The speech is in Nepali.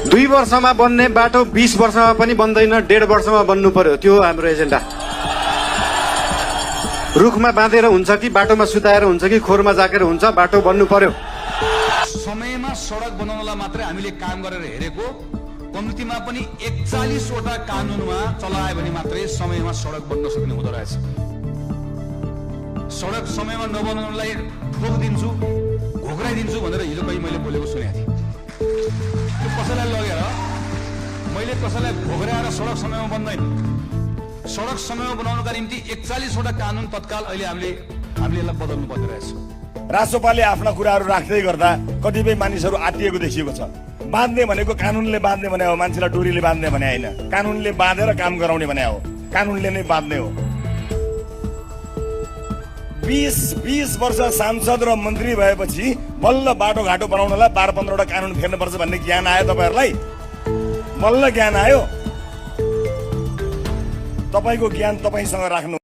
2 वर्षमा बन्ने बाटो 20 वर्षमा पनि बन्दैन, 1.5 वर्षमा बन्नु पर्यो। त्यो हो हाम्रो एजेन्डा। रुखमा बाँधेर हुन्छ कि बाटोमा सुताएर हुन्छ कि खोरमा जाकेर हुन्छ, बाटो बन्नु पर्यो। समयमा सडक बनाउनलाई मात्रै हामीले काम गरेर हेरेको, कम्तीमा पनि 41 वटा कानुनमा चलायो भने मात्रै समयमा सडक बन्न सक्ने हुँदो रहेछ। सडक समयमा नबनाउनलाई ठोक दिन्छु, घोक्राइदिन्छु भनेर हिजो कहीँ मैले बोलेको सुनेको थिएँ। त्यो कसैलाई लगेर मैले कसैलाई घोक्राएर सडक समयमा बन्दैन। सडक समयमा बनाउनका निम्ति 41 वटा कानुन तत्काल अहिले हामीले यसलाई बदल्नु पर्ने रहेछ। रासोपाले आफ्ना कुराहरू राख्दै गर्दा कतिपय मानिसहरू आत्तिएको देखिएको छ। बाँध्ने भनेको कानुनले बाँध्ने भने हो, मान्छेलाई डोरीले बाँध्ने भने होइन। कानुनले बाँधेर काम गराउने भने हो, कानुनले नै बाँध्ने हो। 20 वर्ष सांसद र मन्त्री भएपछि बल्ल बाटोघाटो बनाउनलाई 12-15 वटा कानुन फेर्नुपर्छ भन्ने ज्ञान आयो तपाईँहरूलाई? बल्ल ज्ञान आयो? तपाईँको ज्ञान तपाईँसँग राख्नु।